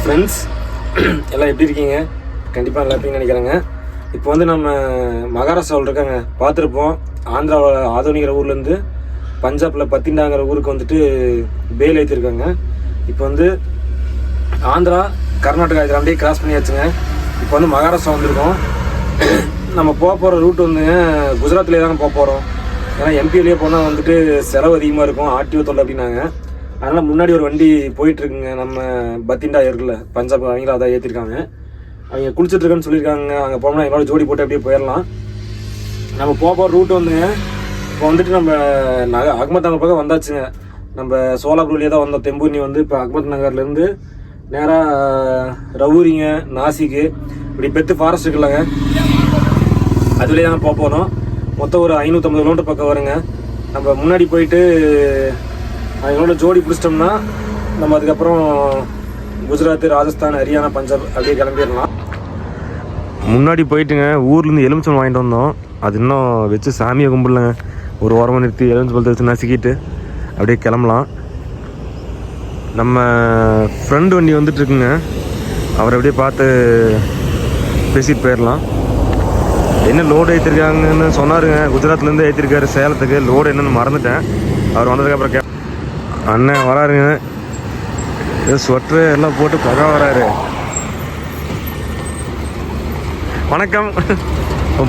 Friends எல்லாம் எப்படி இருக்கீங்க? கண்டிப்பாக நல்லா இருப்பீங்கன்னு நினைக்கிறேங்க. இப்போ வந்து நம்ம மகாராஷ்டிராவில் இருக்காங்க, பார்த்துருப்போம். ஆந்திராவில் ஆதோனிங்கிற ஊர்லேருந்து பஞ்சாபில் பத்திண்டாங்கிற ஊருக்கு வந்துட்டு பேல் ஏற்றிருக்காங்க. இப்போ வந்து ஆந்திரா கர்நாடகா இதில் அப்படியே கிராஸ் பண்ணியாச்சுங்க. இப்போ வந்து மகாராஷ்டிரா வந்திருக்கோம். நம்ம போகிற ரூட் வந்துங்க குஜராத்லேயே தாங்க போகிறோம். ஏன்னா எம்பியிலேயே போனால் வந்துட்டு செலவு அதிகமாக இருக்கும், ஆர்டிஓ தொல்லை அப்படின்னாங்க. அதனால் முன்னாடி ஒரு வண்டி போயிட்டுருக்குங்க, நம்ம பத்திண்டா இருக்குல்ல பஞ்சாப், அவங்களும் அதை ஏற்றிருக்காங்க. அவங்க குளிச்சுட்ருக்கேன்னு சொல்லியிருக்காங்க. அங்கே போனோம்னா என்னோட ஜோடி போட்டு அப்படியே போயிடலாம். நம்ம போகிற ரூட் வந்துங்க இப்போ வந்துட்டு நம்ம அகமத் நகர் பக்கம் வந்தாச்சுங்க. நம்ம சோலாப்பூர்லேயே தான் வந்தோம். தெம்பூர்னி வந்து இப்போ அகமத் நகர்லேருந்து நேராக ரவூரிங்க, நாசிக்கு, இப்படி பெத்து ஃபாரஸ்ட் இருக்குல்லங்க, அதுலேயே தான் போகிறோம். மொத்தம் ஒரு 550 கிலோமீட்டர் பக்கம் வருங்க. நம்ம முன்னாடி போயிட்டு அவங்களோட ஜோடி பிடிச்சிட்டோம்னா நம்ம அதுக்கப்புறம் குஜராத், ராஜஸ்தான், ஹரியானா, பஞ்சாப் அப்படியே கிளம்பிடலாம். முன்னாடி போயிட்டுங்க ஊர்லேருந்து எலுமிச்சம் வாங்கிட்டு வந்தோம். அது இன்னும் வச்சு சாமியை கும்பிடலங்க. ஒரு ஓரமாக நிறுத்தி எலுமிச்சம்பழத்தை வச்சு நசுக்கிட்டு அப்படியே கிளம்பலாம். நம்ம ஃப்ரெண்டு வண்டி வந்துட்டுருக்குங்க, அவரை அப்படியே பார்த்து பேசிட்டு போயிடலாம். என்ன லோடு ஏற்றிருக்காங்கன்னு சொன்னாருங்க. குஜராத்லேருந்து ஏற்றிருக்காரு சேலத்துக்கு. லோடு என்னென்னு மறந்துட்டேன். அவர் வந்ததுக்கப்புறம் அண்ணன் வராருங்க, ஏதோ ஸ்வெட்ரு எல்லாம் போட்டு பகா வராரு. வணக்கம்.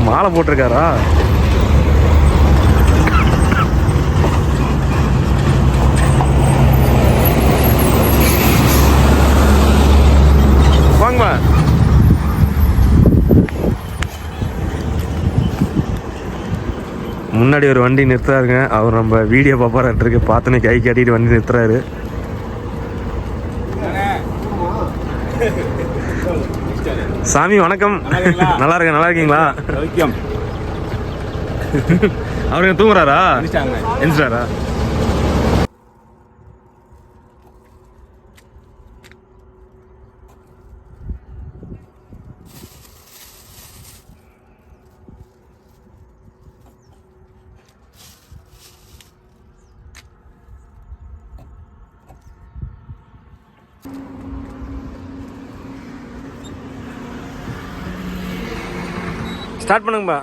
மாலை போட்டிருக்காரா? வாங்கம்மா. முன்னாடி ஒரு வண்டி நிறுத்துறாருங்க. அவர் நம்ம வீடியோ பார்ப்பாருக்கு, பார்த்தோன்னே கை காட்டிட்டு வண்டி நிறுத்துறாரு. சாமி வணக்கம். நல்லா இருக்கேன். நல்லா இருக்கீங்களா? அவருக்கு தூங்குறாரா? எந்திரிச்சாரா? ஸ்டார்ட் பண்ணுங்கப்பா.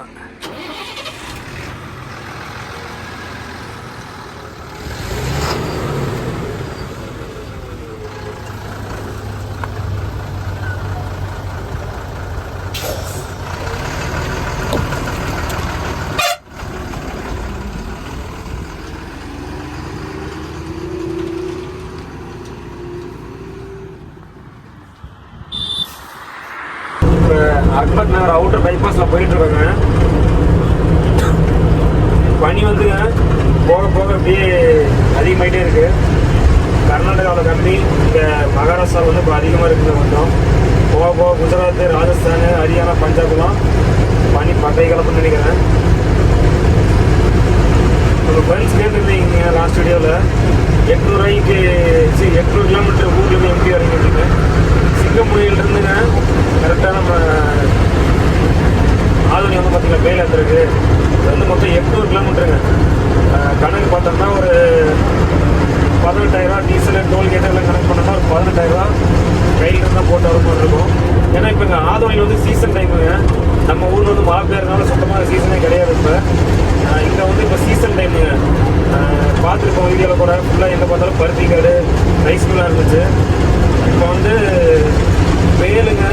அகமத் நகர் அவுட்டர் பைபாஸில் போயிட்டுருக்காங்க. பனி வந்துங்க போக போக அப்படியே அதிகமாகிட்டே இருக்குது. கர்நாடகாவில் கம்மி, இங்கே மகாராஷ்டிரா வந்து இப்போ அதிகமாக இருக்குது. கொஞ்சம் போக போக குஜராத், ராஜஸ்தான், ஹரியானா, பஞ்சாப்லாம் பனி பட்டை கலப்புன்னு நினைக்கிறேன். நம்ம ஃப்ரெண்ட்ஸ் கேட்டுருந்தீங்க லாஸ்ட் வீடியோவில் 800 ரூபாய்க்கு 800 கிலோமீட்டர் ஊர்லேருந்து எம்பி இறங்கிட்டு சிங்கமுடியிலிருந்துங்க கரெக்டாக நம்ம ஆதோனி வந்து பார்த்திங்கன்னா வேலை இருக்குது. அது வந்து மொத்தம் 800 கிலோமீட்டருங்க. கணக்கு பார்த்தோம்னா ஒரு 18,000 டீசலு, டோல்கேட்டு எல்லாம் கணக்கு பண்ணோம்னா ஒரு 18,000 கையில் தான் போட்டு வர இருக்கும். ஏன்னா இப்போ இங்கே ஆதோனியில் வந்து சீசன் டைமுங்க. நம்ம ஊரில் வந்து மழை பெய்யறதுனால சுத்தமாக சீசனே கிடையாது. இப்போ இங்கே வந்து இப்போ சீசன் டைமுங்க. பார்த்துருக்கோம் வீடியோவில் கூட ஃபுல்லாக எங்கே பார்த்தாலும் பருத்தி காடு, ரைஸ் மில்லாக இருந்துச்சு. இப்போ வந்து வேலுங்க,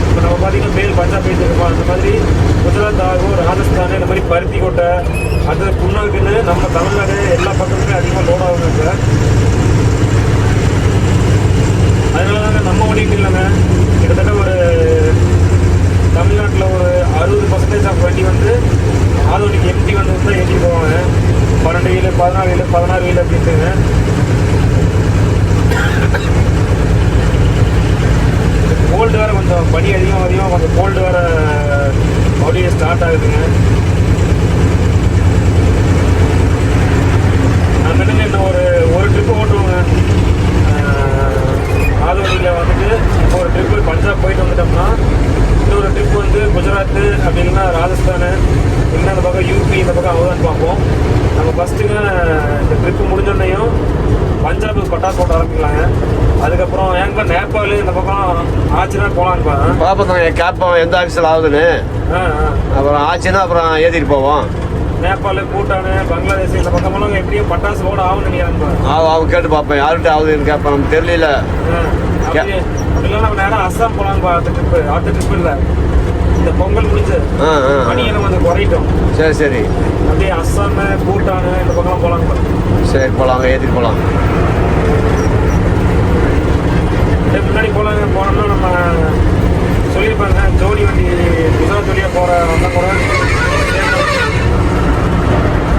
இப்போ நம்ம பார்த்தீங்கன்னா மேல் பஞ்சாப் போயிட்டுருக்கோம். அந்த மாதிரி குஜராத் ஆகும், ராஜஸ்தான், இந்த மாதிரி பருத்தி கொட்டை, அது புண்ணாக்குன்னு நம்ம தமிழ்நாடு எல்லா பக்கத்துலையும் அதிகமாக லோட் ஆகுங்க சார். அதனால தாங்க நம்ம ஓடிட்டு இல்லைங்க. கிட்டத்தட்ட ஒரு தமிழ்நாட்டில் ஒரு 60% ஆஃப் வண்டி வந்து ஆதோனிக்கு எம்டி வந்து தான் ஏற்றிட்டு போவாங்க. 12 வீலு, 14 வீலு, 16 வீலு அப்படின்ட்டுங்க. அந்த பக்கம் ஆச்சுன்னா போகலான்ப்பா. பார்ப்போம் கேட்போம் எந்த ஆஃபீஸில் ஆகுதுன்னு. அப்புறம் ஆச்சுன்னா அப்புறம் ஏற்றிட்டு போவோம். நேபாள், பூட்டானு, பங்களாதேஷ் இந்த பக்கமெல்லாம் எப்படியும் பட்டாசு லோடு ஆகும்னு நினைக்கிறேன். அவங்க கேட்டு பார்ப்பேன் யார்கிட்ட ஆகுதுன்னு கேட்பேன். நமக்கு தெரியல. அப்படிலாம் நம்ம நேரம் அஸ்ஸாம் போகலான்ப்பா. அடுத்த ட்ரிப்பு இல்லை, இந்த பொங்கல் முடிஞ்சு மணியை நம்ம வந்து குறையிட்டோம். சரி சரி. அப்படியே அஸ்ஸாம், பூட்டானு இந்த பக்கம் போகலான்ப்பா. சரி போகலாம், ஏற்றிட்டு போகலாம். முன்னாடி போனோம்னா நம்ம சொல்லியிருப்பாங்க ஜோடி வண்டி குஜராத் வழியாக போகிற வந்தால் கூட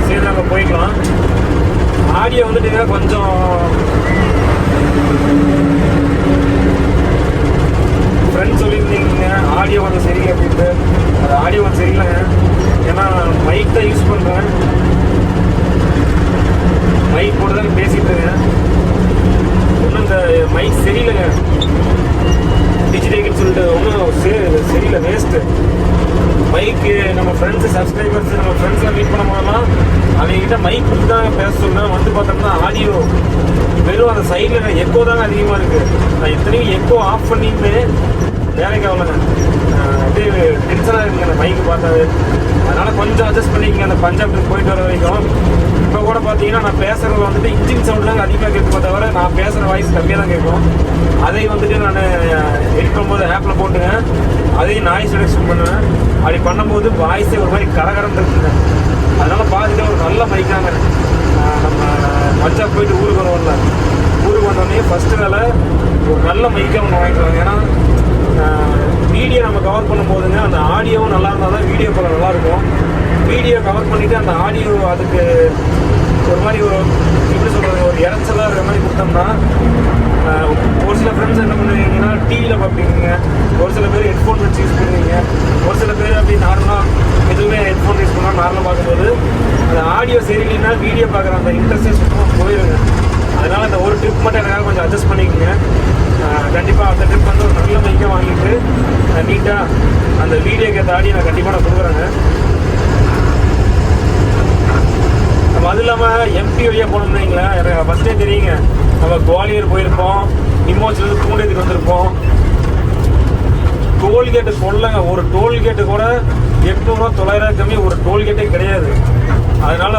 சரி நம்ம போய்க்கலாம். ஆடியோ வந்துட்டு கொஞ்சம் ஃப்ரெண்ட்ஸ் சொல்லியிருந்தீங்க ஆடியோ கொஞ்சம் சரியில்லை அப்படின்ட்டு. அது ஆடியோ கொஞ்சம் சரியில்லைங்க. ஏன்னா மைக் தான் யூஸ் பண்ணுறேன். மைக் போட்டு தான் பேசிகிட்டு இருக்கேன். ஒன்றும் இந்த மைக் சரியில்லைங்க. டிஜிட்டல்னு சொல்லிட்டு ஒன்றும் சரியில்லை, வேஸ்ட்டு மைக்கு. நம்ம ஃப்ரெண்ட்ஸு சப்ஸ்கிரைபர்ஸ் நம்ம ஃப்ரெண்ட்ஸ்லாம் மீட் பண்ண போதெல்லாம் அவங்ககிட்ட மைக் கொடுத்து தான் பேச சொல்லுவேன். வந்து பார்த்தோம்னா ஆடியோ வெறும் அந்த சைடில் எக்கோ தாங்க அதிகமாக இருக்குது. நான் இத்தனையும் எக்கோ ஆஃப் பண்ணிட்டு வேலைக்கு ஆகலைங்க. அப்படியே டென்ஷனாக இருக்குங்க அந்த மைக்கு பார்த்தாது. அதனால் கொஞ்சம் அட்ஜஸ்ட் பண்ணிக்கங்க அந்த பஞ்சாப்க்கு போயிட்டு வர வரைக்கும். இப்போ கூட பார்த்தீங்கன்னா நான் பேசுகிறது வந்துட்டு இன்ஜின் சவுண்டு தாங்க அதிகமாக கேட்குமே தவிர நான் பேசுகிற வாய்ஸ் கம்மியாக தான் கேட்கும். அதை வந்துட்டு நான் எடிட் பண்ணும்போது ஆப்பில் போட்டுங்க, அதையும் நாய்ஸ் ரிடக்ஷன் பண்ணுவேன். அப்படி பண்ணும்போது வாய்ஸே ஒரு மாதிரி கரகரன்னு இருக்குங்க. அதனால் பார்த்துட்டு ஒரு நல்ல மைக்காங்க. நம்ம பஞ்சாப் போயிட்டு ஊருக்கு வருவோம்ல, ஊருக்கு வந்தோடனே ஃபஸ்ட்டு வேலை ஒரு நல்ல மைக்காக ஒன்று வாங்கிக்குவாங்க. ஏன்னா வீடியோ நம்ம கவர் பண்ணும்போதுங்க அந்த ஆடியோவும் நல்லா இருந்தால் தான் வீடியோ போல நல்லாயிருக்கும். வீடியோ கவர் பண்ணிவிட்டு அந்த ஆடியோ அதுக்கு ஒரு மாதிரி ஒரு எப்படி சொல்கிறது, ஒரு இறைச்சலாக இருக்கிற மாதிரி கொடுத்தோம்னா ஒரு சில ஃப்ரெண்ட்ஸ் என்ன பண்ணுவீங்கன்னா டிவியில் பார்ப்பீங்க, ஒரு சில பேர் ஹெட்ஃபோன் வச்சு யூஸ் பண்ணுவீங்க, ஒரு சில பேர் அப்படி நார்மலாக எதுவுமே ஹெட்ஃபோன் யூஸ் பண்ணால் நார்மலாக பார்க்கும்போது அந்த ஆடியோ சரியில்லைன்னா வீடியோ பார்க்குற அந்த இன்ட்ரெஸ்டே சுத்தமாக போயிடுங்க. அதனால் அந்த ஒரு ட்ரிப் மட்டும் எனக்காக கொஞ்சம் அட்ஜஸ்ட் பண்ணிக்கோங்க. கண்டிப்பாக அந்த ட்ரிப் வந்து ஒரு நல்ல மைக்காக வாங்கிட்டு நீட்டாக அந்த வீடியோக்கு ஏற்ற ஆடியோ நான் கண்டிப்பாக நான் கொடுக்குறேங்க. நம்ம அது இல்லாமல் எம்பி வழியாக போனோம்னு வைங்களேன், எனக்கு ஃபஸ்ட்டே தெரியுங்க. நம்ம குவாலியர் போயிருப்போம், நிம்மோச்சிலேருந்து பூண்டேத்துக்கு வந்திருப்போம். டோல்கேட்டு சொல்லங்க, ஒரு டோல்கேட்டு கூட 800 900 கம்மி ஒரு டோல்கேட்டே கிடையாது. அதனால்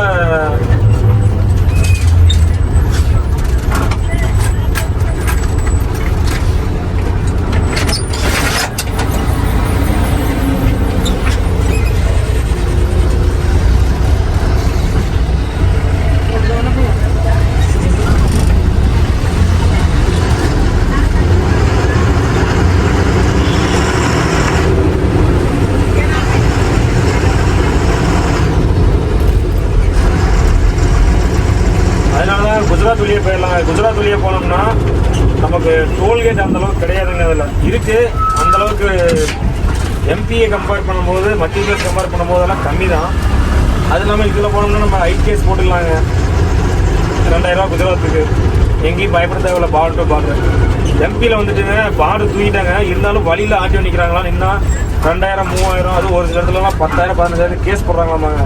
குஜராத் வெளியே போயிடலாம். குஜராத் வெளியே போனோம்னா நமக்கு டோல்கேட் அந்தளவுக்கு கிடையாதுங்க. அதில் இருக்குது அந்தளவுக்கு. எம்பியை கம்பேர் பண்ணும்போது மத்திய பிரதேஷ் கம்பேர் பண்ணும்போதெல்லாம் கம்மி தான். அது இல்லாமல் இதில் போனோம்னா நம்ம ஐடிஎஸ் போட்டுக்கலாங்க. 2000 ரூபா குஜராத்துக்கு, எங்கேயும் பயப்பட தேவையில்ல. Border to border. எம்பியில் வந்துட்டுங்க பார்டர் தூக்கிட்டாங்க, இருந்தாலும் வழியில் ஆட்டி நிற்கிறாங்களா நின்னா 2000 3000, அது ஒரு சில இடத்துலலாம் 10,000 15,000 கேஸ் போடுறாங்களாமாங்க.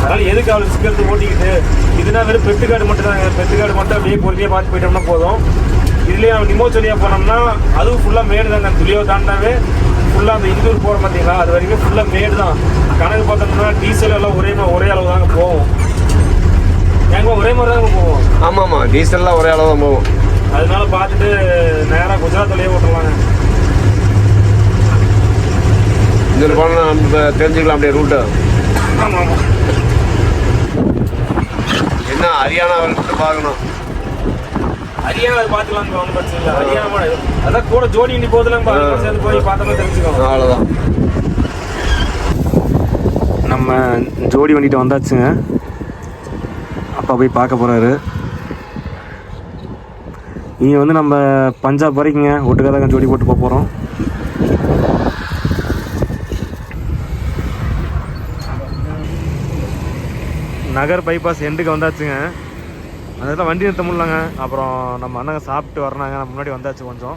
அதனால் எதுக்கு அவ்வளோ சிக்கத்து ஓட்டிக்கிட்டு, இதுனா வெறும் பெட்டுக்காடு மட்டும் தாங்க. பெட்டுக்காடு மட்டும் அப்படியே பொறுமையாக பார்த்து போயிட்டோம்னா போதும். இதுலேயே நம்ம நிமோச்சொலியாக போனோம்னா அதுவும் ஃபுல்லாக மேடு தாங்க. துளியோ தாண்டாவே ஃபுல்லாக அந்த இந்தூர் போகிற பார்த்தீங்களா, அது வரைக்கும் ஃபுல்லாக மேடு தான். கணக்கு பார்த்தோம்னா டீசல் எல்லாம் ஒரே அளவு தாங்க போகும். எங்க ஒரே மாதிரி தாங்க போவோம். ஆமாம், டீசல்லாம் ஒரே அளவு தான் போகும். அதனால பார்த்துட்டு நேராக குஜராத் வழியே ஓட்டலாங்க. இந்த போனால் நம்ம தெரிஞ்சுக்கலாம் அப்படியே ரூட்டு. ஆமாம் ஆமாம். என்ன ஹரியானா வரைக்கும் பார்க்கணும். ஹரியானா பார்த்துக்கலாங்க, ஒன்றும் பிரச்சனை இல்லை. ஹரியானா அதான் கூட ஜோடி இண்டி போதுலாங்க, சேர்ந்து போய் பார்த்தோம்னா தெரிஞ்சுக்கோங்க. அவ்வளோதான். நம்ம ஜோடி வண்டிட்டு வந்தாச்சுங்க. அப்பா போய் பார்க்க போகிறாரு. இங்கே வந்து நம்ம பஞ்சாப் வரைக்குங்க ஒட்டுக்காக தான் ஜோடி போட்டு போக போகிறோம். நகர் பைபாஸ் எண்டுக்கு வந்தாச்சுங்க. அந்த இடத்துல வண்டி நிறுத்த முடியலங்க. அப்புறம் நம்ம அண்ணங்க சாப்பிட்டு வரனாங்க, நம்ம முன்னாடி வந்தாச்சு கொஞ்சம்.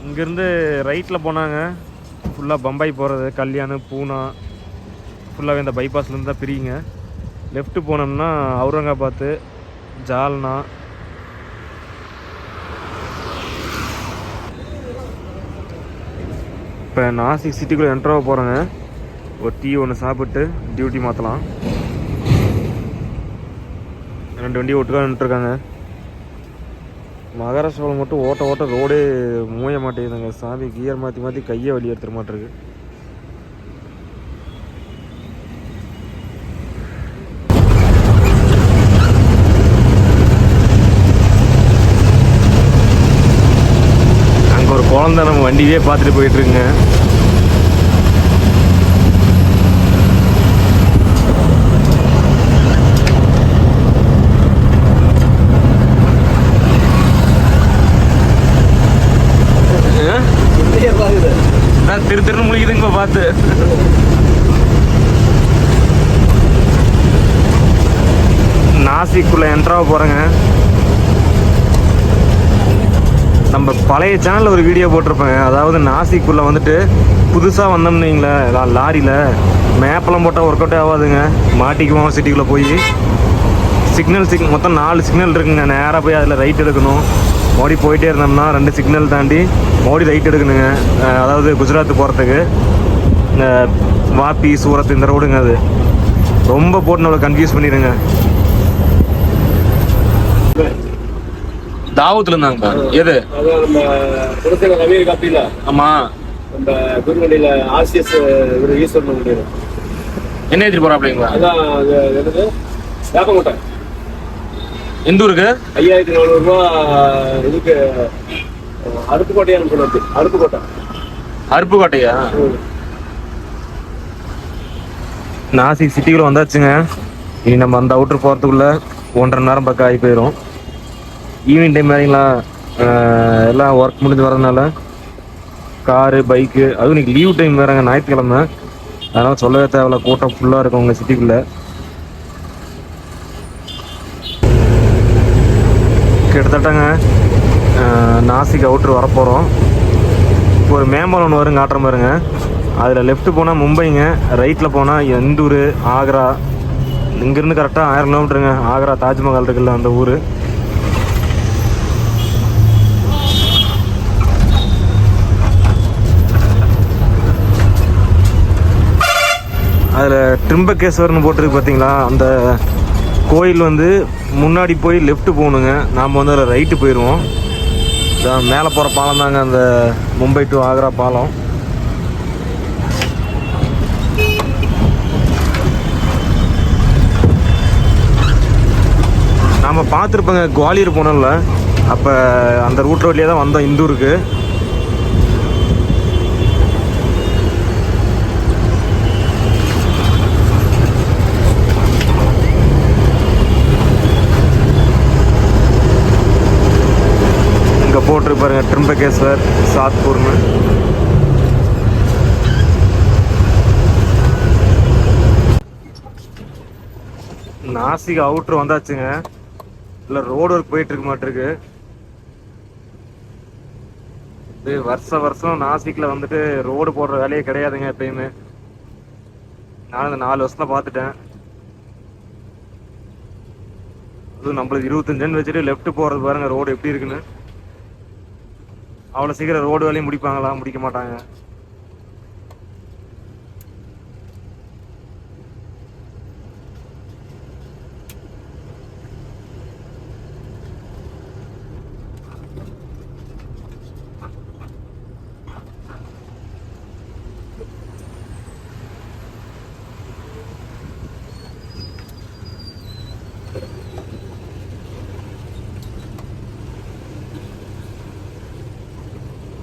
இங்கேருந்து ரைட்டில் போனாங்க, ஃபுல்லாக பம்பாய் போகிறது, கல்யாணு, பூனா ஃபுல்லாகவே இந்த பைபாஸ்லேருந்து தான் பிரியுங்க. லெஃப்ட்டு போனோம்னா அவுரங்காபாத்து, ஜால்னா, இப்போ நாசிக் சிட்டிக்குள்ளே என்ட்ராக போகிறோங்க. ஒரு டீ ஒன்று சாப்பிட்டு டியூட்டி மாற்றலாம். 2 வண்டி ஒட்டுக்காக நின்றுருக்காங்க. மகாராஷ்டிராவில் மட்டும் ஓட்ட ரோடே மூய மாட்டேங்குதுங்க சாமி. கியர் மாற்றி மாற்றி கையை வலி எடுத்துட மாட்டேருக்கு. அங்கே ஒரு குழந்தை நம்ம வண்டியே பார்த்துட்டு போயிட்டுருக்குங்க. திருன்னு முழிக்குதுங்க பார்த்து. நாசிக்குள்ள என்ட்ராக போகிறேங்க. நம்ம பழைய சேனலில் ஒரு வீடியோ போட்டிருப்பேங்க. அதாவது நாசிக்குள்ளே வந்துட்டு புதுசாக வந்தோம்னு வைங்களேன், லாரியில் மேப்பெல்லாம் போட்டால் ஒர்க் அவுட்டே ஆகாதுங்க. மாட்டிக்குவோம் சிட்டிக்குள்ளே போய். சிக்னல் மொத்தம் 4 சிக்னல் இருக்குங்க. நேராக போய் அதில் ரைட் எடுக்கணும். மோடி போயிட்டே இருந்தோம்னா 2 சிக்னல் தாண்டி மோடி ரைட் எடுக்கணுங்க. அதாவது குஜராத் போகிறதுக்கு இந்த வாப்பி சூரத் இந்த ரோடுங்க. அது ரொம்ப போட்டு நம்மளை கன்ஃபியூஸ் பண்ணிடுங்க. தாவூத்ல இருந்தாங்க. எது ஆமா நம்ம குருவண்டியில ஆர்சிஎஸ் ஈஸ்வரன் முடியும். என்ன ஏற்றிட்டு போறாப்லைங்களா? அதான் என்னது வேப்பங்கோட்டை. எந்த ஊருக்கு? 5400 ரூபா. இதுக்கு அருப்புக்கோட்டையான்னு சொல்லுது. அருப்புக்கோட்டையா? நாசிக் சிட்டிக்குள்ள வந்தாச்சுங்க. இனி நம்ம அந்த அவுட்டர் போகிறதுக்குள்ள 1.5 மணி நேரம் பக்கம் ஆகி போயிடும். ஈவினிங் டைம் வேறீங்களா, எல்லாம் ஒர்க் முடிஞ்சு வரதுனால காரு பைக்கு, அதுவும் இன்னைக்கு லீவ் டைம் வேறங்க, ஞாயிற்றுக்கிழமை. அதனால் சொல்லவே தேவையில்ல, கூட்டம் ஃபுல்லாக இருக்கும் உங்கள் சிட்டிக்குள்ளே. கிட்டத்தட்டங்க நாசிக் அவுட்ரு வரப்போகிறோம். இப்போ ஒரு மேம்பாலம் ஒன்று வரும் காட்டுற மாதிரிங்க. அதில் லெஃப்ட்டு போனால் மும்பைங்க, ரைட்டில் போனால் இந்தூர், ஆக்ரா. இங்கேருந்து கரெக்டாக 1000 கிலோமீட்டருங்க. ஆக்ரா தாஜ்மஹால் இருக்குல்ல அந்த ஊர். அதில் ட்ரிம்பகேஸ்வர்னு போட்டிருக்கு பார்த்தீங்களா, அந்த கோயில் வந்து முன்னாடி போய் லெஃப்ட்டு போகணுங்க. நாம் வந்து அதில் ரைட்டு போயிடுவோம். மேலே போகிற பாலம் தாங்க அந்த மும்பை டு ஆக்ரா பாலம். நாம் பார்த்துருப்போங்க குவாலியர் போனோம்ல, அப்போ அந்த ரூட் வழியாக தான் வந்தோம் இந்தூருக்கு. இங்கே போட்டிருக்கு பாருங்க, ட்ரிம்பகேஸ்வர் சாத்பூர்னு. நாசிக் அவுட்ரு வந்தாச்சுங்க. இல்லை ரோடு ஒர்க் போயிட்டு இருக்க மாட்டிருக்கு. இது வருஷம் நாசிக்கில் வந்துட்டு ரோடு போடுற வேலையே கிடையாதுங்க எப்பயுமே. நான் இந்த 4 வருஷத்துல பார்த்துட்டேன். அதுவும் நம்மளுக்கு 25 வச்சுட்டு லெஃப்ட் போகிறது பாருங்க ரோடு எப்படி இருக்குன்னு. அவ்வளோ சீக்கிரம் ரோடு வேலையும் முடிப்பாங்களா? முடிக்க மாட்டாங்க.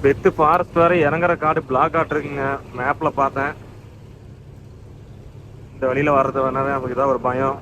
பெத்து ஃபாரஸ்ட் வேற இறங்குற காடு பிளாக் ஆட்டிருக்குங்க. மேப்ல பார்த்தேன். இந்த வழியில வர்றது வேணாவே நமக்கு இதான் ஒரு பயம்.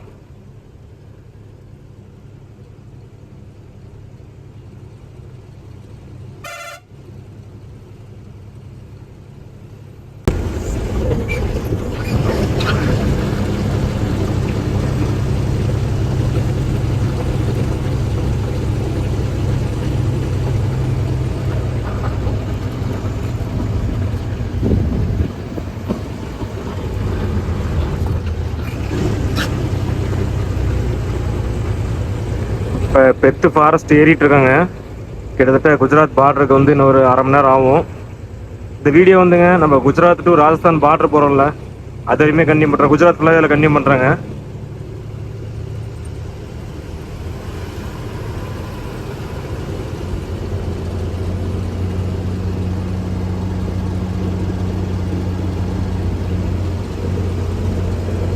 இப்போ பெத்து ஃபாரஸ்ட் ஏறிட்டு இருக்காங்க. கிட்டத்தட்ட குஜராத் பார்டருக்கு வந்து இன்னொரு 1/2 மணி நேரம் ஆகும். இந்த வீடியோ வந்துங்க நம்ம குஜராத் டு ராஜஸ்தான் பார்டர் போகிறோம்ல, அது வரையுமே கண்டினியூ பண்ணுறோம். குஜராத் ஃபுல்லாக இதில் கண்டினியூ பண்ணுறாங்க.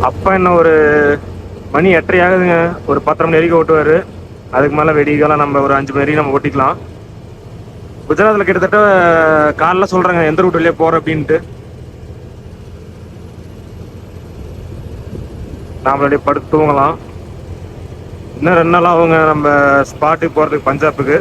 அப்பா என்ன ஒரு மணி 8:30 ஆகுதுங்க. ஒரு 10 மணி வரைக்கும் ஓட்டுவார். அதுக்கு மேலே வெடிக்காலம் நம்ம ஒரு 5 மணி வரைக்கும் நம்ம ஓட்டிக்கலாம். குஜராத்தில் கிட்டத்தட்ட காலைல சொல்கிறேங்க எந்த ரூட் வழியாக போகிறோம் அப்படின்ட்டு. நாமளுடைய படுத்து தூங்கலாம். இன்னும் 2 நாள் ஆகுங்க நம்ம ஸ்பாட்டுக்கு போகிறதுக்கு, பஞ்சாபுக்கு.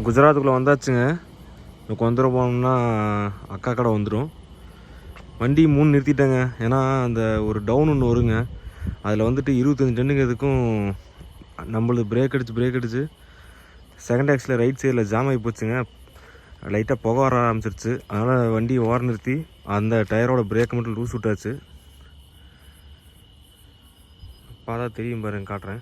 குஜராத்துக்குள்ளே வந்தாச்சுங்க. எனக்கு வந்துடும் போனோம்னா அக்கா கடை வந்துடும். வண்டி 3 நிறுத்திட்டேங்க. ஏன்னா அந்த ஒரு டவுன் ஒன்று வருங்க, அதில் வந்துட்டு 25 டன்னுங்கிறதுக்கும் நம்மளுக்கு பிரேக் அடிச்சு செகண்ட் ஆக்ஸில் ரைட் சைடில் ஜாம் ஆகி போச்சுங்க. லைட்டாக புகை வர ஆரம்பிச்சிருச்சு. அதனால் வண்டி ஓரம் நிறுத்தி அந்த டயரோட பிரேக்கை மட்டும் லூஸ் விட்டாச்சு. பார்த்தா தெரியும் பாருங்க, காட்டுறேன்.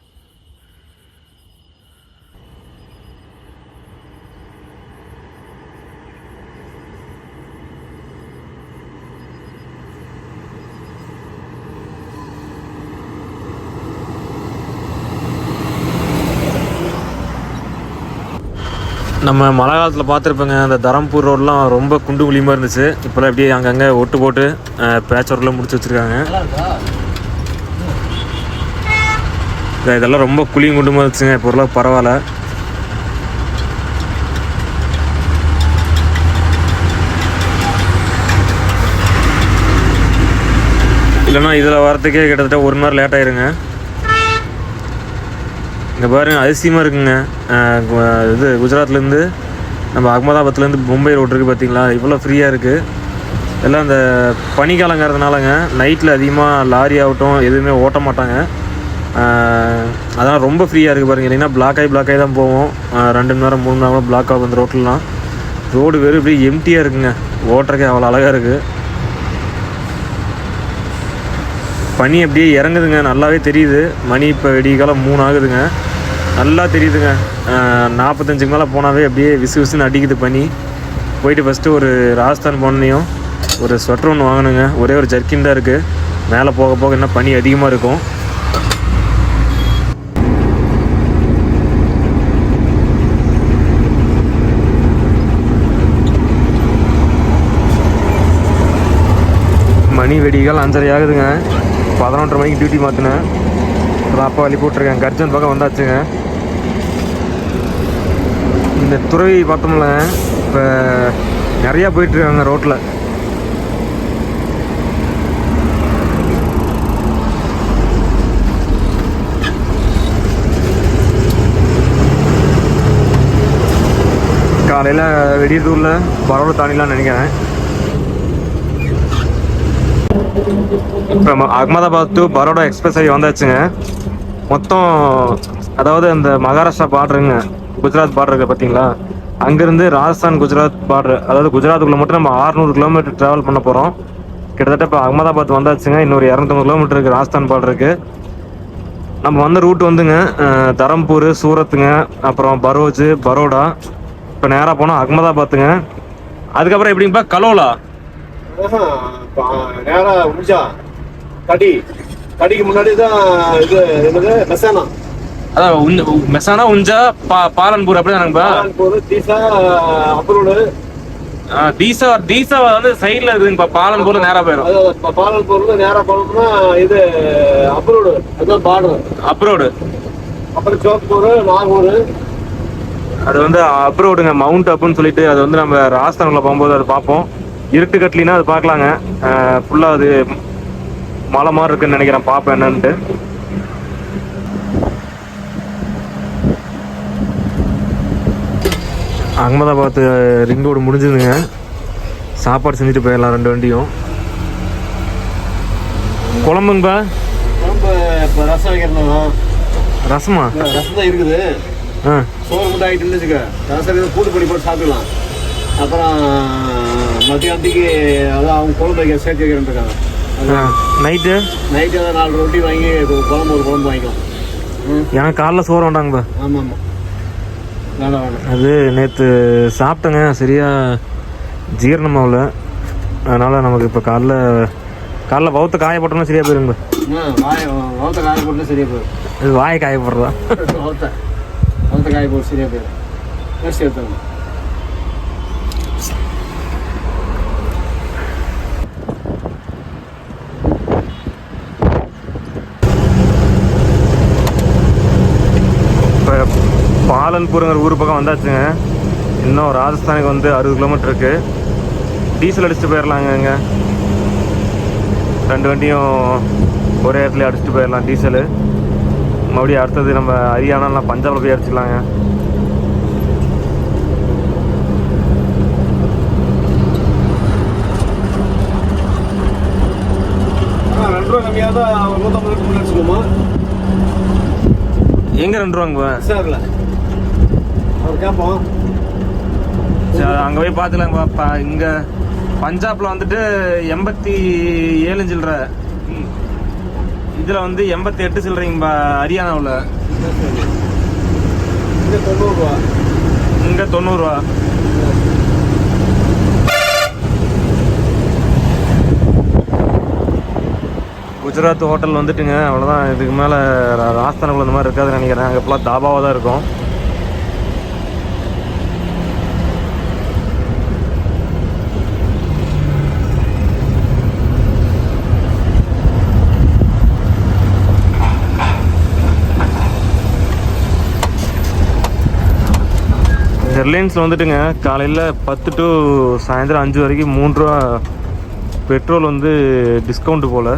நம்ம மழை காலத்தில் பார்த்துருப்பேங்க, அந்த தரம்பூர் ரோடெலாம் ரொம்ப குண்டு குழியுமாக இருந்துச்சு. இப்போலாம் அப்படியே அங்கங்கே ஒட்டு போட்டு பேட்ச் ஒர்க்கெலாம் முடிச்சு வச்சுருக்காங்க. இதெல்லாம் ரொம்ப குழியும் குண்டுமாக இருந்துச்சுங்க. இப்போ ஓரளவுக்கு பரவாயில்ல. இல்லைன்னா இதில் வரத்துக்கே கிட்டத்தட்ட 1 மணி நேரம் லேட் ஆயிருங்க. இங்கே பாருங்க, அதிசயமாக இருக்குங்க. இது குஜராத்லேருந்து நம்ம அகமதாபாத்லேருந்து மும்பை ரோடு இருக்குது பார்த்தீங்களா, இவ்வளோ ஃப்ரீயாக இருக்குது. எல்லாம் இந்த பனிக்காலங்கிறதுனாலங்க நைட்டில் அதிகமாக லாரி ஆகட்டும் எதுவுமே ஓட்ட மாட்டாங்க. அதனால் ரொம்ப ஃப்ரீயாக இருக்குது பாருங்கள். இல்லைன்னா பிளாக் ஆகி தான் போவோம். 2 மணி நேரம் 3 மணி நேரம் பிளாக் ஆகும் இந்த ரோட்லலாம். ரோடு வெறும் இப்படி எம்டியாக இருக்குங்க. ஓட்டுறக்கே அவ்வளோ அழகாக இருக்குது. பனி அப்படியே இறங்குதுங்க, நல்லாவே தெரியுது. மணி இப்போ வெடிக்காலம் 3 ஆகுதுங்க, நல்லா தெரியுதுங்க. 45க்கு மேலே போனாவே அப்படியே விசுன்னு அடிக்குது பனி. போயிட்டு ஃபஸ்ட்டு ஒரு ராஜஸ்தான் போனையும் ஒரு ஸ்வெட்டர் ஒன்று வாங்கினுங்க. ஒரே ஒரு ஜர்க்கின் தான் இருக்குது. மேலே போக போக இன்னும் பனி அதிகமாக இருக்கும். மணி வெடிக்கால் 5:30 ஆகுதுங்க. 11:30 மணிக்கு டியூட்டி மாற்றினேன். அப்புறம் அப்பா வழி போட்டிருக்கேன். கர்ஜன் பக்கம் வந்தாச்சுங்க. இந்த துறவி பார்த்தோம்ல, இப்போ நிறையா போயிட்டுருக்காங்க ரோட்டில். காலையில் வெடியத்தூரில் பரோடா தாண்டிலாம் நினைக்கிறேன். இப்போ அகமதாபாத் டு பரோடா எக்ஸ்பிரஸ் ஆகி வந்தாச்சுங்க. மொத்தம் அதாவது அந்த மகாராஷ்டிரா பார்டருங்க, குஜராத் பார்டர் இருக்குது பார்த்தீங்களா, அங்கேருந்து ராஜஸ்தான் குஜராத் பார்டர், அதாவது குஜராத்துக்குள்ளே மட்டும் நம்ம 600 கிலோமீட்டர் ட்ராவல் பண்ண போகிறோம். கிட்டத்தட்ட இப்போ அகமதாபாத் வந்தாச்சுங்க. இன்னொரு 250 கிலோமீட்டர் இருக்குது ராஜஸ்தான் பார்டருக்கு. நம்ம வந்த ரூட் வந்துங்க தரம்பூர், சூரத்துங்க, அப்புறம் பரோஜ், பரோடா. இப்போ நேராக போனோம் அகமதாபாத்துங்க. அதுக்கப்புறம் எப்படிங்கப்பா கலோலா நேரா உஞ்சா கடிக்கு முன்னாடி தான் இது என்னது மெசானா. அதான் மெசானா, உஞ்சா, பாலன்பூர் அப்படிதானங்கப்பா. பாலன்பூர், தீசா, அப்ரோடு. தீசா வந்து சைடுல இருக்குதுங்கப்பா. பாலன்பூர்ல நேரா போயிடும். பாலன்பூர்ல நேரா போனோம்னா இது அப்ரோடு, அதுதான் பார்டர். அப்ரோடு. அப்புறம் ஜோத்பூர், நாகூர். அது வந்து அப்ரோடுங்க, மவுண்ட் அப்னு சொல்லிட்டு. அது வந்து நம்ம ராஜஸ்தான்ல போகும்போது அது பார்ப்போம். இருட்டு கட்லினா அது பார்க்கலாங்க. ஃபுல்லாக அது மலை மாதிரி இருக்குன்னு நினைக்கிறேன். பார்ப்பேன் என்னன்ட்டு. அகமதாபாத் ரிங் ரோடு முடிஞ்சுதுங்க. சாப்பாடு செஞ்சுட்டு போயிடலாம் 2 வண்டியும். குழம்புங்கப்பா. குழம்பு இப்போ ரசம் வைக்கிறதா? ரசமா? ரசம் தான் இருக்குது. சோறு மட்டும் ஆகிட்டுன்னு வச்சுக்க சரி கூட்டு பண்ணி போட்டு சாப்பிடலாம். அப்புறம் மத்தியானத்துக்கு அதான் அவங்க குழம்பு வைக்க சேர்த்து வைக்கிறேன்னு இருக்காங்க. நைட்டு ஏதாவது 4 ரொட்டி வாங்கி ஒரு குழம்பு வாங்கிக்கலாம். எனக்கு காலைல சோறு வேண்டாங்கப்பா. ஆமாம் வேண்டாம். அது நேற்று சாப்பிட்டேங்க, சரியா ஜீரணமாகல. அதனால் நமக்கு இப்போ காலைல வவுத்த காய போட்டோம்னா சரியாக போயிருங்க. வவுத்த காய போட்டுனா சரியாக போயிடும். இது வாயை காய போடுறதா? வவுத்த காய போட்டு சரியாக போயிடும். நெக்ஸ்ட் எடுத்துங்க. இப்போ பாலன்பூருங்கிற ஊர் பக்கம் வந்தாச்சுங்க. இன்னும் ராஜஸ்தானுக்கு வந்து 60 கிலோமீட்டர் இருக்குது. டீசல் அடிச்சுட்டு போயிடலாங்க. இங்கே 2 வண்டியும் ஒரே இடத்துல அடிச்சுட்டு போயிடலாம் டீசலு. மறுபடியும் அடுத்தது நம்ம ஹரியானாலாம் பஞ்சாபில் போய் அடிச்சுக்கலாங்க. ₹2 கம்மியாக தான் 150 அடிச்சுக்கோமா? எங்கே 2 ரூபாங்க சார்ல அவர் கேட்போம். சரி, அங்கே போய் பார்த்துக்கலாங்கப்பா. இங்கே பஞ்சாபில் வந்துட்டு 87 சில்லற, இதில் வந்து 88 சில்லறைங்கப்பா ஹரியானாவில். இங்கே 90 ரூபா. இங்கே 90 ரூபா. குஜராத் ஹோட்டல் வந்துட்டுங்க. அவ்வளோதான், இதுக்கு மேலே ராஜஸ்தானுக்குள்ள இந்த மாதிரி இருக்காதுன்னு நினைக்கிறேன். அங்கே ஃபுல்லாக தாபாவாக தான் இருக்கும். ரிலையன்ஸில் வந்துட்டுங்க காலையில் 10 to சாயந்தரம் 5 வரைக்கும் 3 ரூபா பெட்ரோல் வந்து டிஸ்கவுண்ட்டு போல்.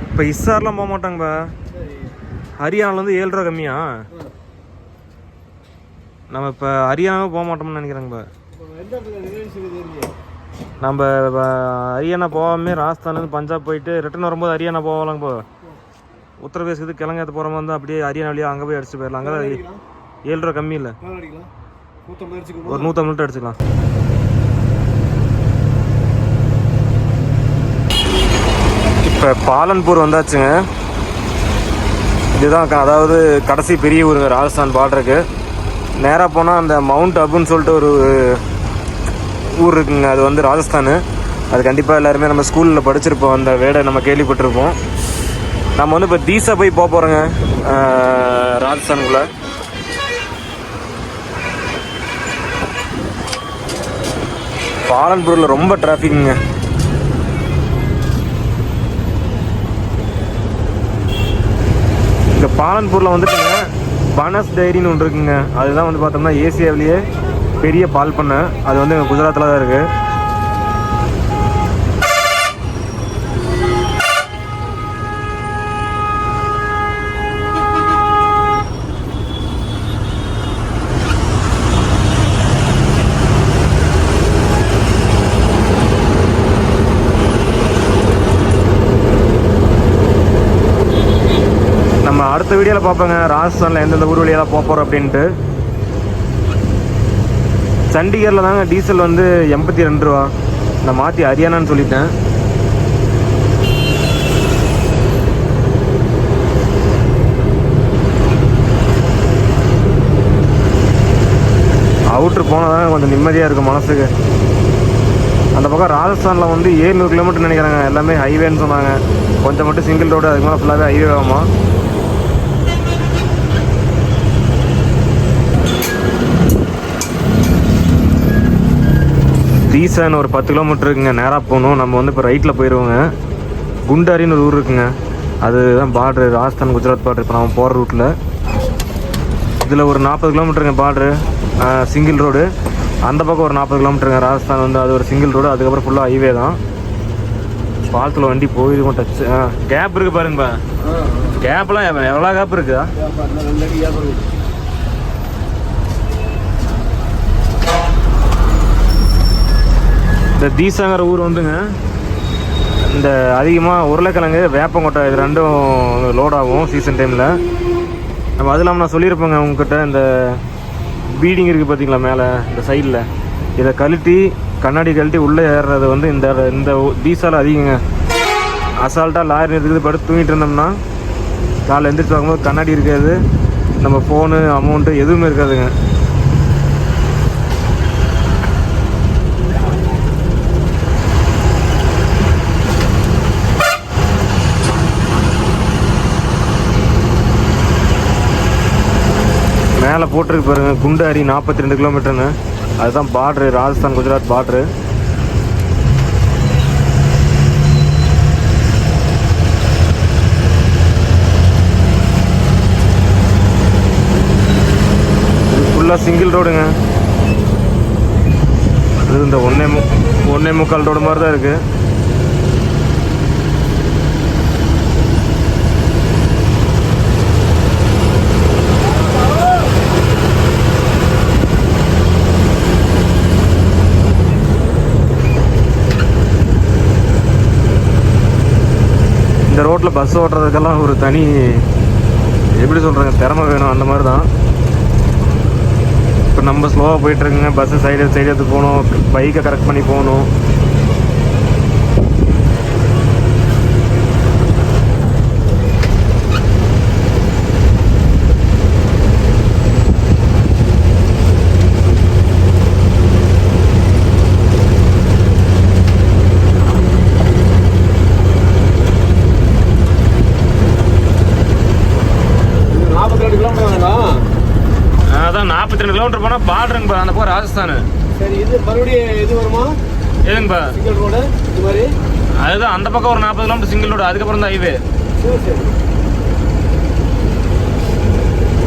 இப்போ இஸ்ஸார்லாம் போக மாட்டாங்கப்பா. ஹரியானாவில் வந்து 7 ரூபா கம்மியா? நம்ம இப்போ ஹரியானாவே போக மாட்டோம்னு நினைக்கிறேங்கப்பா. நம்ம ஹரியானா போகாமே ராஜஸ்தான்லேருந்து பஞ்சாப் போயிட்டு ரிட்டர்ன் வரும்போது ஹரியானா போகலாங்கப்பா. உத்தரப்பிரதேசத்துக்கு கிழங்காத்து போகிற மாதிரி இருந்தால் அப்படியே ஹரியானா வழியாக அங்கே போய் அடிச்சுட்டு போயிடலாம். அங்கே தான் 7 ரூபா கம்மி இல்லை. ஒரு 150 லிட்டர் அடிச்சுக்கலாம். இப்போ பாலன்பூர் வந்தாச்சுங்க. இதுதான் அதாவது கடைசி பெரிய ஊருங்க ராஜஸ்தான் பார்டருக்கு. நேராக போனால் அந்த மவுண்ட் அபுன்னு சொல்லிட்டு ஒரு ஊர் இருக்குங்க. அது வந்து ராஜஸ்தானு. அது கண்டிப்பாக எல்லாருமே நம்ம ஸ்கூலில் படிச்சிருப்போம், அந்த வேடை நம்ம கேள்விப்பட்டிருப்போம். நம்ம வந்து இப்போ தீசா போய் போக போகிறோங்க ராஜஸ்தானுக்குள்ளே. பாலன்பூரில் ரொம்ப டிராஃபிக்குங்க. இந்த பாலன்பூரில் வந்துட்டுங்க பனஸ் டைரின்னு ஒன்று இருக்குங்க. அதுதான் வந்து பார்த்தோம்னா ஏசியாவிலேயே பெரிய பால் பண்ணை. அது வந்து எங்கள் குஜராத்தில் தான் இருக்குது. அடுத்த வீடியோவில் பார்ப்பேங்க ராஜஸ்தானில் எந்தெந்த ஊர் வழியெல்லாம் போகிறோம் அப்படின்ட்டு. சண்டிகரில் தாங்க டீசல் வந்து 82 ரூபா. நான் மாற்றி ஹரியானான்னு சொல்லிட்டேன். அவுட்ரு போனால் தாங்க கொஞ்சம் நிம்மதியாக இருக்கும் மனசுக்கு. அந்த பக்கம் ராஜஸ்தானில் வந்து 700 கிலோமீட்டர் நினைக்கிறாங்க. எல்லாமே ஹைவேன்னு சொன்னாங்க. கொஞ்சம் மட்டும் சிங்கிள் ரோடு, அதுக்கு மேலே ஃபுல்லாகவே ஹைவே ஆகுமா. தீசான்னு ஒரு 10 கிலோமீட்டர் இருக்குங்க. நேராக போகணும். நம்ம வந்து இப்போ ரைட்டில் போயிடுவோங்க. குண்டாரின்னு ஒரு ஊர் இருக்குங்க. அதுதான் பார்டரு, ராஜஸ்தான் குஜராத் பார்டர். இப்போ நம்ம போகிற ரூட்டில் இதில் ஒரு 40 கிலோமீட்டருங்க பார்டரு, சிங்கிள் ரோடு. அந்த பக்கம் ஒரு 40 கிலோமீட்டருங்க ராஜஸ்தான் வந்து அது ஒரு சிங்கிள் ரோடு. அதுக்கப்புறம் ஃபுல்லாக ஹைவே தான். பாலத்தில் வண்டி போயிருக்கும். டச் கேப் இருக்குது பாருங்கப்பா. கேப்லாம் எவ்வளோ கேப் இருக்குதா? இந்த தீசாங்கிற ஊர் வந்துங்க இந்த அதிகமாக உருளைக்கிழங்கு வேப்பங்கொட்டை இது ரெண்டும் லோட் ஆகும் சீசன் டைமில். நம்ம அது இல்லாமல் நான் சொல்லியிருப்பேங்க உங்ககிட்ட, இந்த பீடிங் இருக்குது பார்த்தீங்களா மேலே இந்த சைடில், இதை கழட்டி கண்ணாடி கழட்டி உள்ளே ஏறுறது வந்து இந்த டீசால் அதிகங்க. அசால்ட்டாக லாரி இருக்குது படுத்து தூங்கிட்டு இருந்தோம்னா காலை எந்திரிச்சு பார்க்கும்போது கண்ணாடி இருக்காது, நம்ம ஃபோனு அமௌண்ட்டு எதுவுமே இருக்காதுங்க. மேலே போட்டிருக்கு பாருங்க குண்டாரி 42 கிலோமீட்டருங்க. அதுதான் பார்ட்ரு, ராஜஸ்தான் குஜராத் பார்ட்ரு. ஃபுல்லாக சிங்கிள் ரோடுங்க. இது இந்த ஒன்னே முக்கால் ரோடு மாதிரி தான் இருக்குது. இந்த ரோட்டில் பஸ் ஓட்டுறதுக்கெல்லாம் ஒரு தனி எப்படி சொல்கிறாங்க திறமை வேணும், அந்த மாதிரி தான். இப்போ நம்ம ஸ்லோவாக போயிட்டுருக்குங்க, பஸ்ஸு சைடு எடுத்து போகணும், பைக்கை கரெக்ட் பண்ணி போகணும். அதான் 42 கிலோமீட்டர் போனால் பார்டருங்கப்பா, அந்த போகிற ராஜஸ்தான். சரி, இது மறுபடியும் இது வருமா எதுங்கப்பா சிங்கிள் ரோடு இது மாதிரி? அதுதான் அந்த பக்கம் ஒரு 40 கிலோமீட்டர் சிங்கிள் ரோடு, அதுக்கப்புறம் தான் ஹைவே.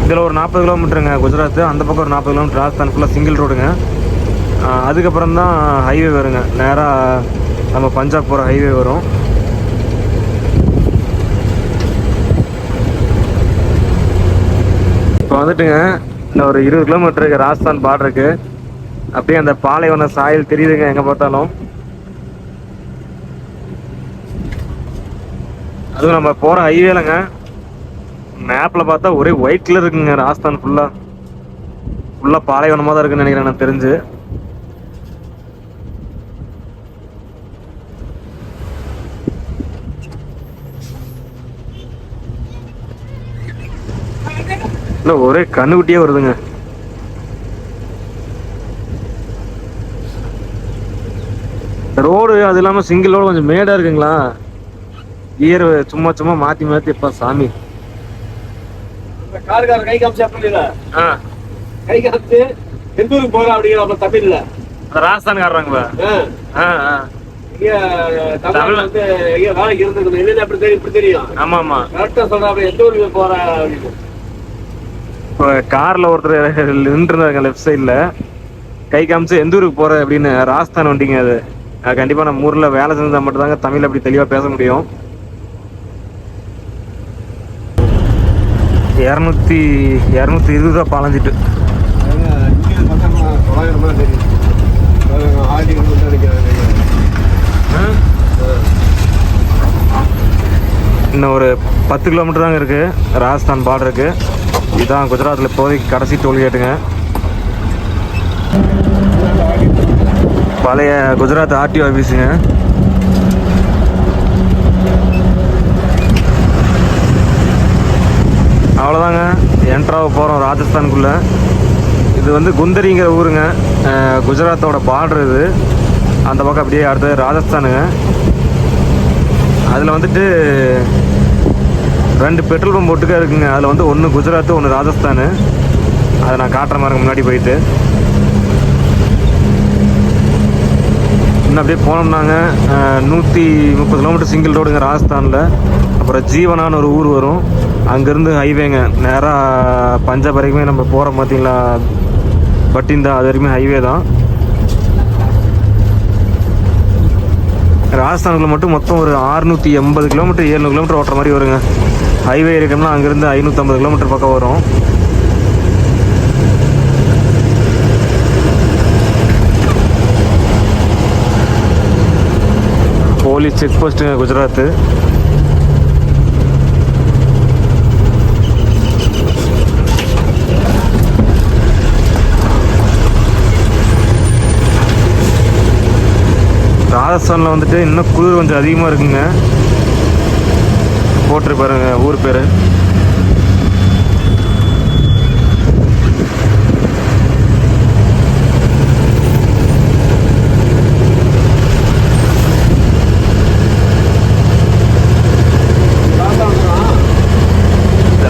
இதில் ஒரு 40 கிலோமீட்டருங்க குஜராத், அந்த பக்கம் ஒரு 40 கிலோமீட்டர் ராஜஸ்தான், ஃபுல்லாக சிங்கிள் ரோடுங்க. அதுக்கப்புறம் தான் ஹைவே வருங்க, நேராக நம்ம பஞ்சாப் போகிற ஹைவே வரும். இப்போ வந்துட்டுங்க இந்த ஒரு 20 கிலோமீட்டருக்கு ராஜஸ்தான் பார்டருக்கு அப்படியே அந்த பாலைவன சாயல் தெரியுதுங்க எங்கே பார்த்தாலும். அதுவும் நம்ம போகிற ஹைவேலங்க மேப்பில் பார்த்தா ஒரே ஒயிட் கலர் இருக்குங்க ராஜஸ்தான். ஃபுல்லாக பாலைவனமாக தான் இருக்குன்னு நினைக்கிறேன் எனக்கு தெரிஞ்சு. இல்லை ஒரே கண்ணுக்குட்டியே வருதுங்க. ரோடு அது இல்லாமல் சிங்கிள் ரோடு கொஞ்சம் மேடாக இருக்குங்களா, கியர் சும்மா மாற்றி இப்போ சாமி காருக்கார கை காமிச்சு அப்படி ஆ கை காமிச்சு எந்த ஊருக்கு போறா அப்படிங்கிற தமிழ்ல ராஜஸ்தான்காரங்க. தமிழ் வந்து வேலைக்கு இருந்திருக்கணும், இல்லைன்னா அப்படி தெரியும், இப்படி தெரியும். ஆமா கரெக்டா சொல்றா, அப்படி எந்த ஊருக்கு போற அப்படின்னு. இப்போ காரில் ஒருத்தர் நின்றுருந்தாங்க லெஃப்ட் சைடில், கை காமிச்சு எந்த ஊருக்கு போகிற அப்படின்னு. ராஜஸ்தான் வண்டிங்க அது. கண்டிப்பாக நம்ம ஊரில் வேலை செஞ்சால் மட்டும்தாங்க தமிழ் அப்படி தெளிவாக பேச முடியும். 220 ரூபா பாலஞ்சிட்டு இன்னும் ஒரு 10 கிலோமீட்டர் தாங்க இருக்குது ராஜஸ்தான் பார்டருக்கு. இதுதான் குஜராத்தில் இப்போதைக்கு கடைசி டோல்கேட்டுங்க. பழைய குஜராத் ஆர்டிஓ ஆஃபீஸுங்க. அவ்வளோதாங்க, என்ட்ராக போகிறோம் ராஜஸ்தானுக்குள்ளே. இது வந்து குந்தரிங்கிற ஊருங்க, குஜராத்தோட பார்டர் இது. அந்த பக்கம் அப்படியே அடுத்தது ராஜஸ்தானுங்க. அதில் வந்துட்டு 2 பெட்ரோல் பம்ப் ஒட்டுக்கா இருக்குங்க. அதில் வந்து ஒன்று குஜராத்து, ஒன்று ராஜஸ்தானு. அதை நான் காட்டுற மாதிரி முன்னாடி போயிட்டு இன்னும் அப்படியே போனோம்னாங்க 130 கிலோமீட்டர் சிங்கிள் ரோடுங்க ராஜஸ்தானில். அப்புறம் ஜீவனான்னு ஒரு ஊர் வரும், அங்கேருந்து ஹைவேங்க நேராக பஞ்சாப் வரைக்குமே நம்ம போகிறோம் பார்த்தீங்களா, பட்டிந்தா, அது வரைக்குமே ஹைவே தான். ராஜஸ்தானுக்குள்ள மட்டும் மொத்தம் ஒரு 680 கிலோமீட்டர் 700 கிலோமீட்டர் ஓட்டுற மாதிரி வருங்க. ஹைவே இருக்கோம்னா அங்கேருந்து 550 கிலோமீட்டர் பக்கம் வரும். போலீஸ் செக் போஸ்ட்டுங்க குஜராத்து. ராஜஸ்தானில் வந்துட்டு இன்னும் குளிர் கொஞ்சம் அதிகமாக இருக்குங்க. போட்டிருப்பாருங்க ஊர் பேர்.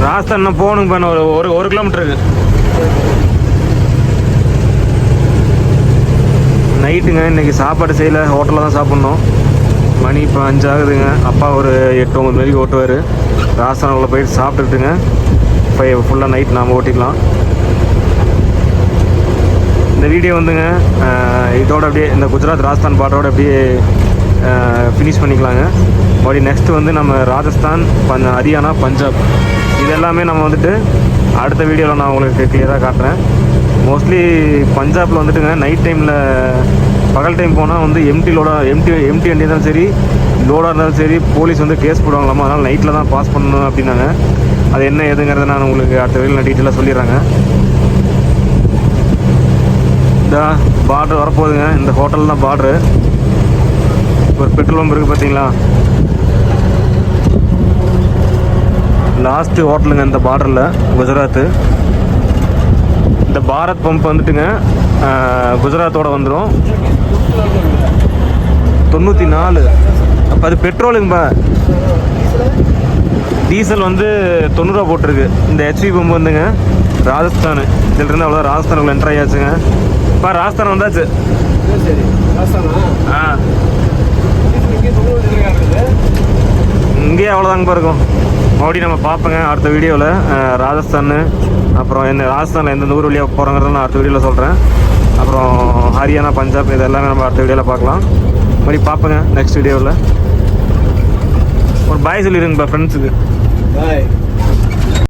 ராஜஸ்தான் இன்னும் போகணுங்க பண்ண ஒரு கிலோமீட்டர் இருக்கு. நைட்டுங்க இன்றைக்கி சாப்பாடு செய்யலை, ஹோட்டலில் தான் சாப்பிட்ணும். மணி இப்போ 5 ஆகுதுங்க. அப்பா ஒரு 8-9 மணிக்கு ஓட்டுவார். ராஜஸ்தானில் போயிட்டு சாப்பிட்டுட்டுங்க இப்போ ஃபுல்லாக நைட் நாம் ஓட்டிக்கலாம். இந்த வீடியோ வந்துங்க இதோட அப்படியே இந்த குஜராத் ராஜஸ்தான் பார்டரோட அப்படியே ஃபினிஷ் பண்ணிக்கலாங்க. மறுபடியும் நெக்ஸ்ட்டு வந்து நம்ம ராஜஸ்தான், ஹரியானா, பஞ்சாப் இது எல்லாமே நம்ம வந்துட்டு அடுத்த வீடியோவில் நான் உங்களுக்கு கிளியராக காட்டுறேன். மோஸ்ட்லி பஞ்சாபில் வந்துட்டுங்க நைட் டைமில், பகல் டைம் போனால் வந்து எம்டி வண்டி இருந்தாலும் சரி, லோடாக இருந்தாலும் சரி, போலீஸ் வந்து கேஸ் போடுவாங்களாமா. அதனால் நைட்டில் தான் பாஸ் பண்ணணும் அப்படின்னாங்க. அது என்ன ஏதுங்கிறத நான் உங்களுக்கு அடுத்த வீடியோவில் டீட்டெயிலாக சொல்லிடுறேங்க. இந்த பார்டர் வரப்போகுதுங்க. இந்த ஹோட்டல் தான் பார்டரு. ஒரு பெட்ரோல் பம்ப் இருக்குது பார்த்தீங்களா, லாஸ்ட்டு ஹோட்டலுங்க இந்த பார்டரில் குஜராத்து. இந்த பாரத் பம்ப் வந்துட்டுங்க குஜராத்தோட வந்துடும். 94. அப்போ அது பெட்ரோலுங்கப்பா. டீசல் வந்து 90 ரூபா போட்டிருக்கு. இந்த ஹெச்பி பம்ப் வந்துங்க ராஜஸ்தான். இதிலிருந்து அவ்வளோ ராஜஸ்தானுக்குள்ள என்ட்ரு ஆயாச்சுங்க. இப்போ ராஜஸ்தான் வந்தாச்சு. இங்கேயே அவ்வளோதாங்கப்பா இருக்கும். மறுபடியும் நம்ம பார்ப்போங்க அடுத்த வீடியோவில். ராஜஸ்தான், அப்புறம் ராஜஸ்தானில் எந்தெந்த ஊர் வழியாக போகிறோங்கிறத நான் அடுத்த வீடியோவில் சொல்கிறேன். அப்புறம் ஹரியானா, பஞ்சாப் இது எல்லாமே நம்ம அடுத்த வீடியோவில் பார்க்கலாம். மறுபடியும் பார்ப்போங்க நெக்ஸ்ட் வீடியோவில். ஒரு பாய் சொல்லிடுங்கப்பா ஃப்ரெண்ட்ஸுக்கு. பாய்.